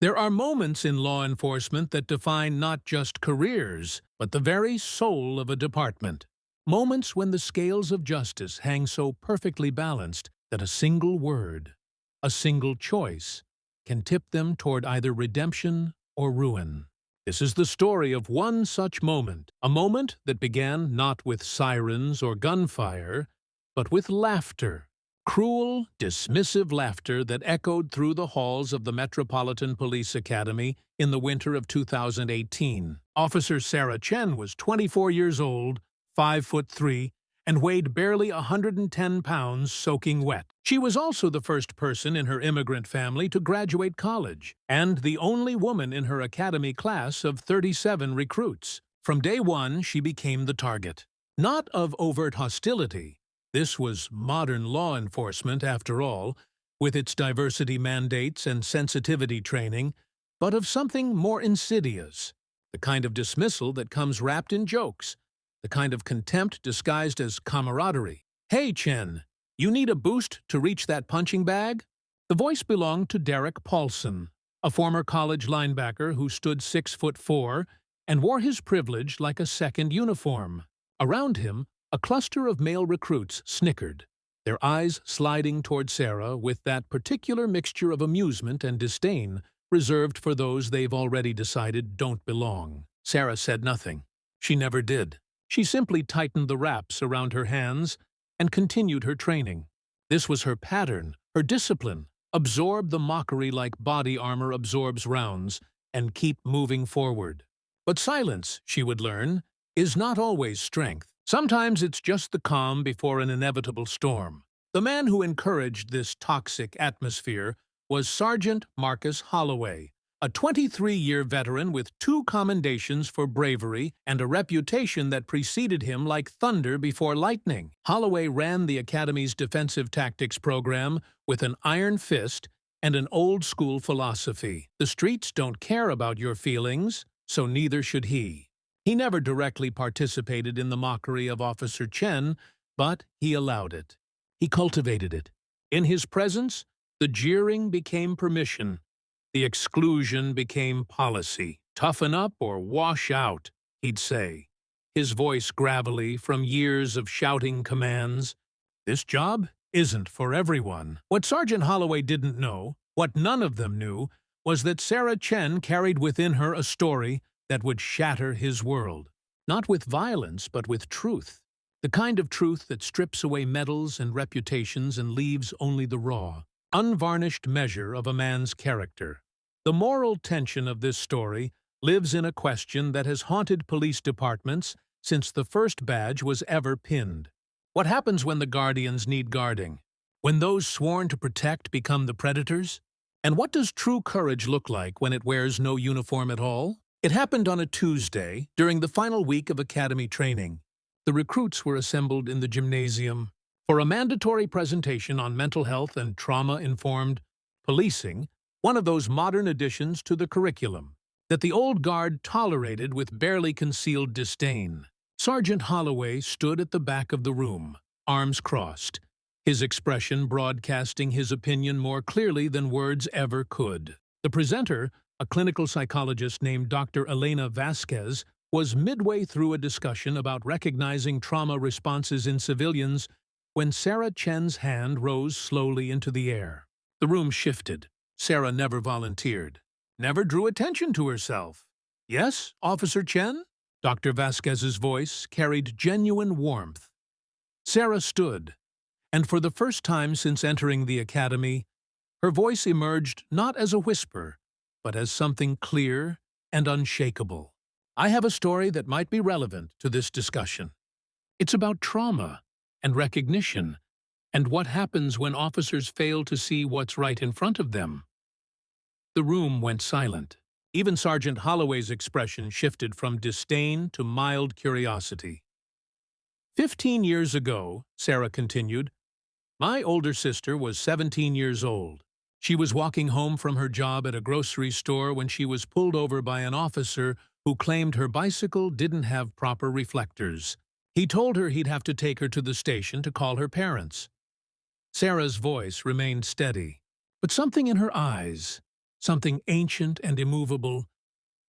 There are moments in law enforcement that define not just careers, but the very soul of a department. Moments when the scales of justice hang so perfectly balanced that a single word, a single choice, can tip them toward either redemption or ruin. This is the story of one such moment, a moment that began not with sirens or gunfire, but with laughter. Cruel, dismissive laughter that echoed through the halls of the Metropolitan Police Academy in the winter of 2018. Officer Sarah Chen was 24 years old, 5'3", and weighed barely 110 pounds soaking wet. She was also the first person in her immigrant family to graduate college, and the only woman in her academy class of 37 recruits. From day one, she became the target. Not of overt hostility. This was modern law enforcement, after all, with its diversity mandates and sensitivity training, but of something more insidious, the kind of dismissal that comes wrapped in jokes, the kind of contempt disguised as camaraderie. "Hey, Chen, you need a boost to reach that punching bag?" The voice belonged to Derek Paulson, a former college linebacker who stood 6'4" and wore his privilege like a second uniform. Around him, a cluster of male recruits snickered, their eyes sliding toward Sarah with that particular mixture of amusement and disdain reserved for those they've already decided don't belong. Sarah said nothing. She never did. She simply tightened the wraps around her hands and continued her training. This was her pattern, her discipline. Absorb the mockery like body armor absorbs rounds, and keep moving forward. But silence, she would learn, is not always strength. Sometimes it's just the calm before an inevitable storm. The man who encouraged this toxic atmosphere was Sergeant Marcus Holloway, a 23-year veteran with 2 commendations for bravery and a reputation that preceded him like thunder before lightning. Holloway ran the Academy's defensive tactics program with an iron fist and an old-school philosophy. The streets don't care about your feelings, so neither should he. He never directly participated in the mockery of Officer Chen, but he allowed it. He cultivated it. In his presence, the jeering became permission. The exclusion became policy. "Toughen up or wash out," he'd say, his voice gravelly from years of shouting commands. This job isn't for everyone. What Sergeant Holloway didn't know, what none of them knew, was that Sarah Chen carried within her a story that would shatter his world. Not with violence, but with truth. The kind of truth that strips away medals and reputations and leaves only the raw, unvarnished measure of a man's character. The moral tension of this story lives in a question that has haunted police departments since the first badge was ever pinned. What happens when the guardians need guarding? When those sworn to protect become the predators? And what does true courage look like when it wears no uniform at all? It happened on a Tuesday, during the final week of academy training. The recruits were assembled in the gymnasium for a mandatory presentation on mental health and trauma-informed policing, one of those modern additions to the curriculum that the old guard tolerated with barely concealed disdain. Sergeant Holloway stood at the back of the room, arms crossed, his expression broadcasting his opinion more clearly than words ever could. The presenter, a clinical psychologist named Dr. Elena Vasquez, was midway through a discussion about recognizing trauma responses in civilians when Sarah Chen's hand rose slowly into the air. The room shifted. Sarah never volunteered, never drew attention to herself. "Yes, Officer Chen?" Dr. Vasquez's voice carried genuine warmth. Sarah stood, and for the first time since entering the academy, her voice emerged not as a whisper, but as something clear and unshakable. "I have a story that might be relevant to this discussion. It's about trauma and recognition, and what happens when officers fail to see what's right in front of them." The room went silent. Even Sergeant Holloway's expression shifted from disdain to mild curiosity. 15 years ago," Sarah continued, "my older sister was 17 years old. She was walking home from her job at a grocery store when she was pulled over by an officer who claimed her bicycle didn't have proper reflectors. He told her he'd have to take her to the station to call her parents." Sarah's voice remained steady, but something in her eyes, something ancient and immovable,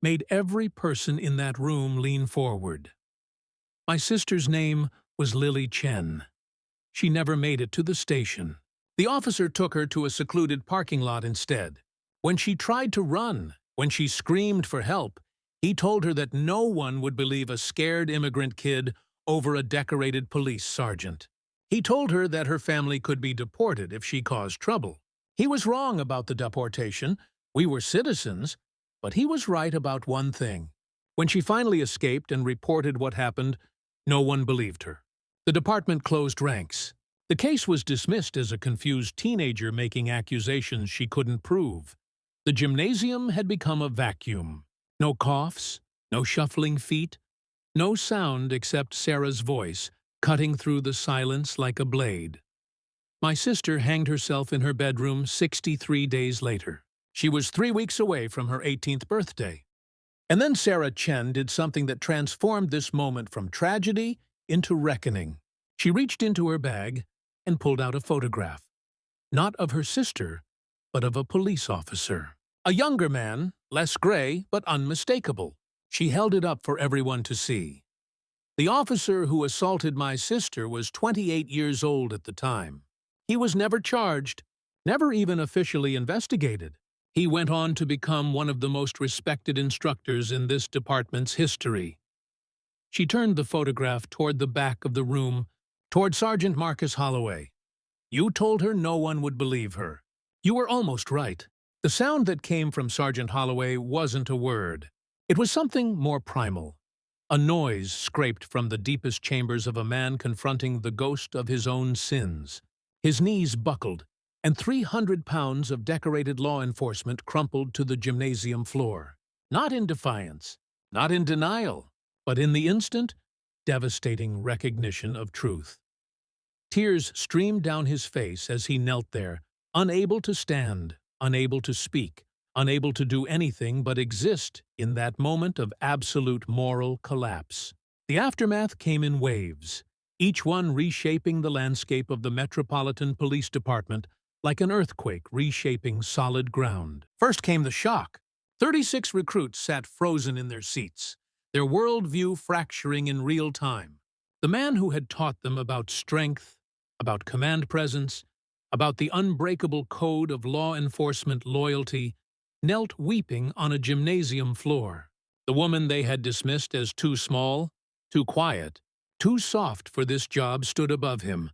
made every person in that room lean forward. My sister's name was Lily Chen. She never made it to the station. The officer took her to a secluded parking lot instead. When she tried to run, when she screamed for help, he told her that no one would believe a scared immigrant kid over a decorated police sergeant. He told her that her family could be deported if she caused trouble. He was wrong about the deportation. We were citizens, but he was right about one thing. When she finally escaped and reported what happened, no one believed her. The department closed ranks. The case was dismissed as a confused teenager making accusations she couldn't prove. The gymnasium had become a vacuum. No coughs, no shuffling feet, no sound except Sarah's voice, cutting through the silence like a blade. My sister hanged herself in her bedroom 63 days later. She was 3 weeks away from her 18th birthday. And then Sarah Chen did something that transformed this moment from tragedy into reckoning. She reached into her bag and pulled out a photograph. Not of her sister, but of a police officer. A younger man, less gray but unmistakable. She held it up for everyone to see. The officer who assaulted my sister was 28 years old at the time. He was never charged, never even officially investigated. He went on to become one of the most respected instructors in this department's history. She turned the photograph toward the back of the room, toward Sergeant Marcus Holloway. You told her no one would believe her. You were almost right. The sound that came from Sergeant Holloway wasn't a word. It was something more primal. A noise scraped from the deepest chambers of a man confronting the ghost of his own sins. His knees buckled, and 300 pounds of decorated law enforcement crumpled to the gymnasium floor. Not in defiance, not in denial, but in the instant, devastating recognition of truth. Tears streamed down his face as he knelt there, unable to stand, unable to speak, unable to do anything but exist in that moment of absolute moral collapse. The aftermath came in waves, each one reshaping the landscape of the Metropolitan Police Department like an earthquake reshaping solid ground. First came the shock. 36 recruits sat frozen in their seats, their worldview fracturing in real time. The man who had taught them about strength, about command presence, about the unbreakable code of law enforcement loyalty, knelt weeping on a gymnasium floor. The woman they had dismissed as too small, too quiet, too soft for this job stood above him,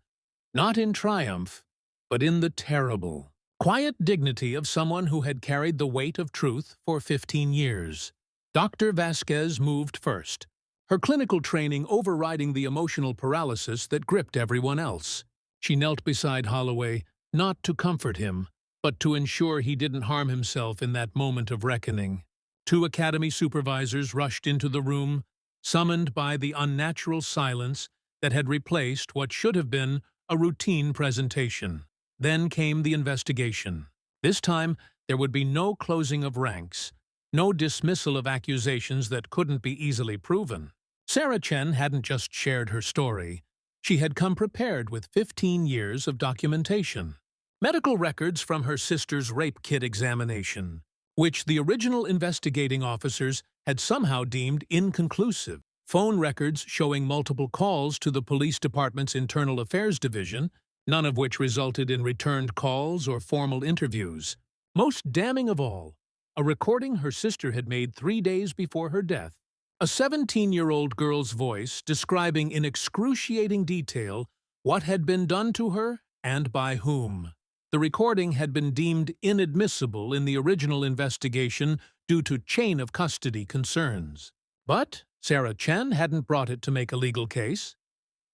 not in triumph, but in the terrible, quiet dignity of someone who had carried the weight of truth for 15 years. Dr. Vasquez moved first, her clinical training overriding the emotional paralysis that gripped everyone else. She knelt beside Holloway, not to comfort him, but to ensure he didn't harm himself in that moment of reckoning. 2 academy supervisors rushed into the room, summoned by the unnatural silence that had replaced what should have been a routine presentation. Then came the investigation. This time, there would be no closing of ranks, no dismissal of accusations that couldn't be easily proven. Sarah Chen hadn't just shared her story. She had come prepared with 15 years of documentation. Medical records from her sister's rape kit examination, which the original investigating officers had somehow deemed inconclusive. Phone records showing multiple calls to the police department's internal affairs division, none of which resulted in returned calls or formal interviews. Most damning of all, a recording her sister had made 3 days before her death. A 17-year-old girl's voice describing in excruciating detail what had been done to her and by whom. The recording had been deemed inadmissible in the original investigation due to chain of custody concerns. But Sarah Chen hadn't brought it to make a legal case.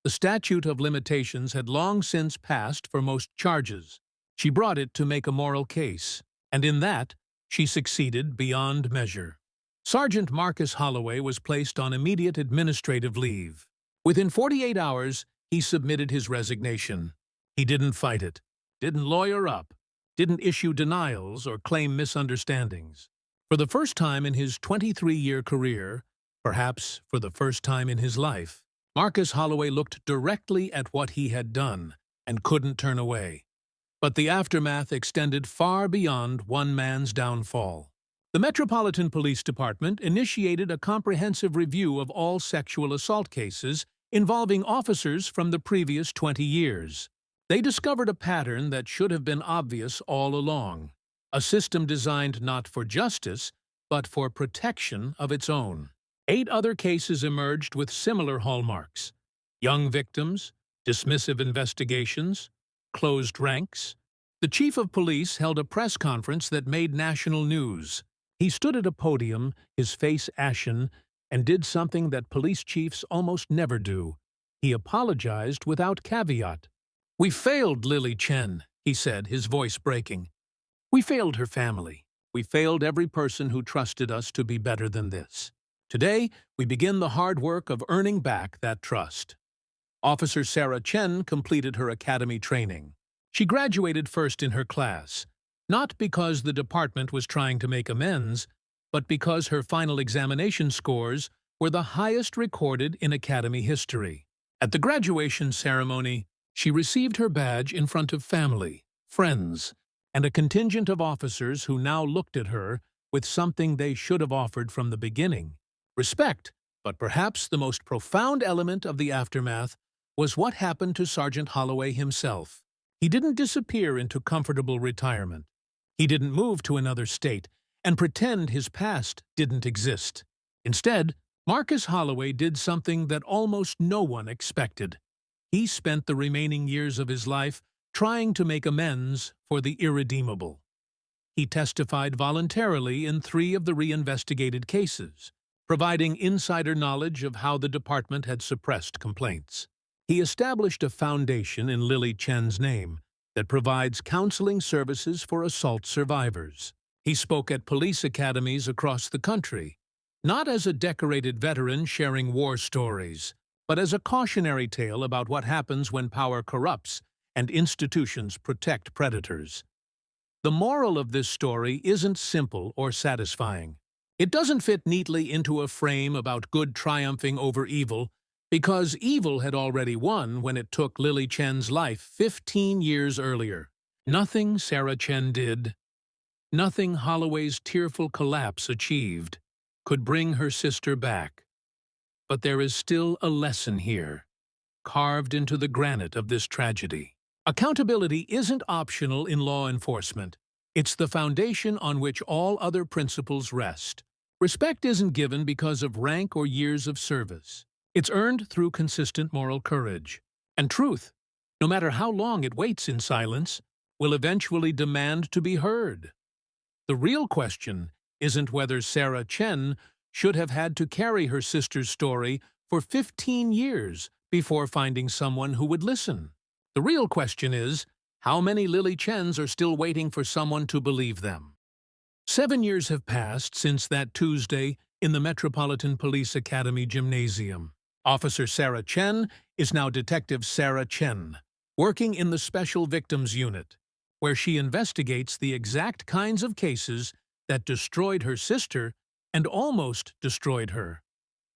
The statute of limitations had long since passed for most charges. She brought it to make a moral case, and in that, she succeeded beyond measure. Sergeant Marcus Holloway was placed on immediate administrative leave. Within 48 hours, he submitted his resignation. He didn't fight it, didn't lawyer up, didn't issue denials or claim misunderstandings. For the first time in his 23-year career, perhaps for the first time in his life, Marcus Holloway looked directly at what he had done and couldn't turn away. But the aftermath extended far beyond one man's downfall. The Metropolitan Police Department initiated a comprehensive review of all sexual assault cases involving officers from the previous 20 years. They discovered a pattern that should have been obvious all along, a system designed not for justice, but for protection of its own. 8 other cases emerged with similar hallmarks: young victims, dismissive investigations, closed ranks. The chief of police held a press conference that made national news. He stood at a podium, his face ashen, and did something that police chiefs almost never do. He apologized without caveat. "We failed Lily Chen," he said, his voice breaking. "We failed her family. We failed every person who trusted us to be better than this. Today, we begin the hard work of earning back that trust." Officer Sarah Chen completed her academy training. She graduated first in her class, not because the department was trying to make amends, but because her final examination scores were the highest recorded in academy history. At the graduation ceremony, she received her badge in front of family, friends, and a contingent of officers who now looked at her with something they should have offered from the beginning: respect. But perhaps the most profound element of the aftermath was what happened to Sergeant Holloway himself. He didn't disappear into comfortable retirement. He didn't move to another state and pretend his past didn't exist. Instead, Marcus Holloway did something that almost no one expected. He spent the remaining years of his life trying to make amends for the irredeemable. He testified voluntarily in 3 of the reinvestigated cases, providing insider knowledge of how the department had suppressed complaints. He established a foundation in Lily Chen's name that provides counseling services for assault survivors. He spoke at police academies across the country, not as a decorated veteran sharing war stories, but as a cautionary tale about what happens when power corrupts and institutions protect predators. The moral of this story isn't simple or satisfying. It doesn't fit neatly into a frame about good triumphing over evil, because evil had already won when it took Lily Chen's life 15 years earlier. Nothing Sarah Chen did, nothing Holloway's tearful collapse achieved, could bring her sister back. But there is still a lesson here, carved into the granite of this tragedy. Accountability isn't optional in law enforcement. It's the foundation on which all other principles rest. Respect isn't given because of rank or years of service. It's earned through consistent moral courage. And truth, no matter how long it waits in silence, will eventually demand to be heard. The real question isn't whether Sarah Chen should have had to carry her sister's story for 15 years before finding someone who would listen. The real question is, how many Lily Chens are still waiting for someone to believe them? 7 years have passed since that Tuesday in the Metropolitan Police Academy Gymnasium. Officer Sarah Chen is now Detective Sarah Chen, working in the Special Victims Unit, where she investigates the exact kinds of cases that destroyed her sister and almost destroyed her.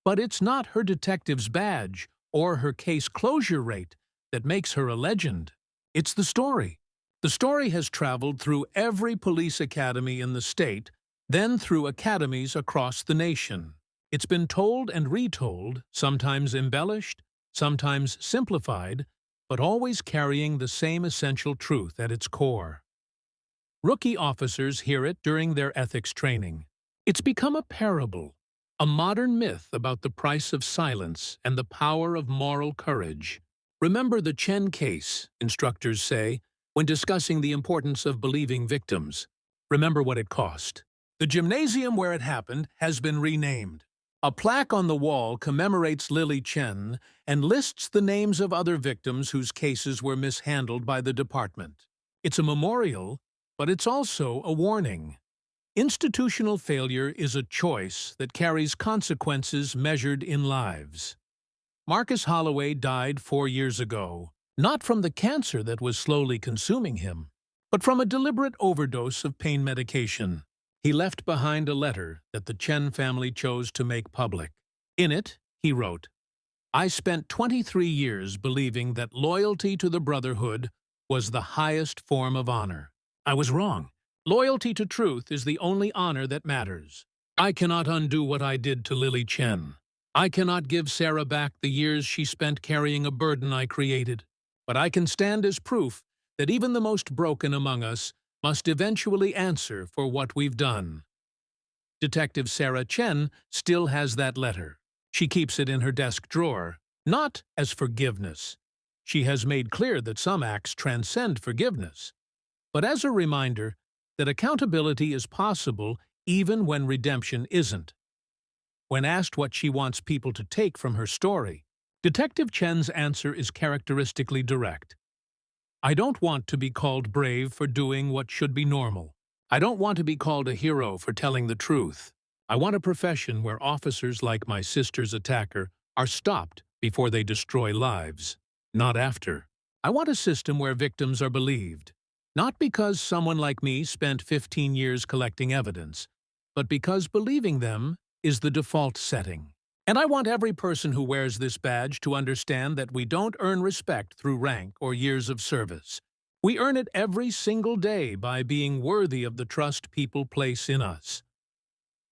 But it's not her detective's badge or her case closure rate that makes her a legend. It's the story. The story has traveled through every police academy in the state, then through academies across the nation. It's been told and retold, sometimes embellished, sometimes simplified, but always carrying the same essential truth at its core. Rookie officers hear it during their ethics training. It's become a parable, a modern myth about the price of silence and the power of moral courage. Remember the Chen case, instructors say, when discussing the importance of believing victims. Remember what it cost. The gymnasium where it happened has been renamed. A plaque on the wall commemorates Lily Chen and lists the names of other victims whose cases were mishandled by the department. It's a memorial, but it's also a warning. Institutional failure is a choice that carries consequences measured in lives. Marcus Holloway died 4 years ago, not from the cancer that was slowly consuming him, but from a deliberate overdose of pain medication. He left behind a letter that the Chen family chose to make public. In it, he wrote, "I spent 23 years believing that loyalty to the Brotherhood was the highest form of honor. I was wrong. Loyalty to truth is the only honor that matters. I cannot undo what I did to Lily Chen. I cannot give Sarah back the years she spent carrying a burden I created. But I can stand as proof that even the most broken among us must eventually answer for what we've done. Detective Sarah Chen still has that letter. She keeps it in her desk drawer, not as forgiveness. She has made clear that some acts transcend forgiveness, but as a reminder that accountability is possible even when redemption isn't. When asked what she wants people to take from her story, Detective Chen's answer is characteristically direct. I don't want to be called brave for doing what should be normal. I don't want to be called a hero for telling the truth. I want a profession where officers like my sister's attacker are stopped before they destroy lives, not after. I want a system where victims are believed, not because someone like me spent 15 years collecting evidence, but because believing them is the default setting. And I want every person who wears this badge to understand that we don't earn respect through rank or years of service. We earn it every single day by being worthy of the trust people place in us.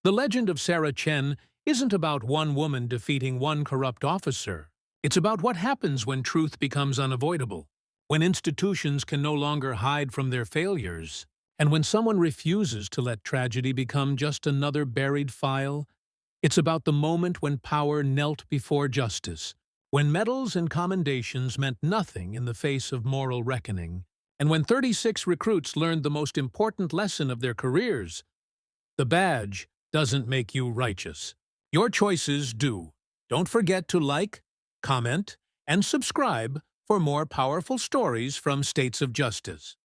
The legend of Sarah Chen isn't about one woman defeating one corrupt officer. It's about what happens when truth becomes unavoidable, when institutions can no longer hide from their failures, and when someone refuses to let tragedy become just another buried file. It's about the moment when power knelt before justice, when medals and commendations meant nothing in the face of moral reckoning, and when 36 recruits learned the most important lesson of their careers. The badge doesn't make you righteous. Your choices do. Don't forget to like, comment, and subscribe for more powerful stories from States of Justice.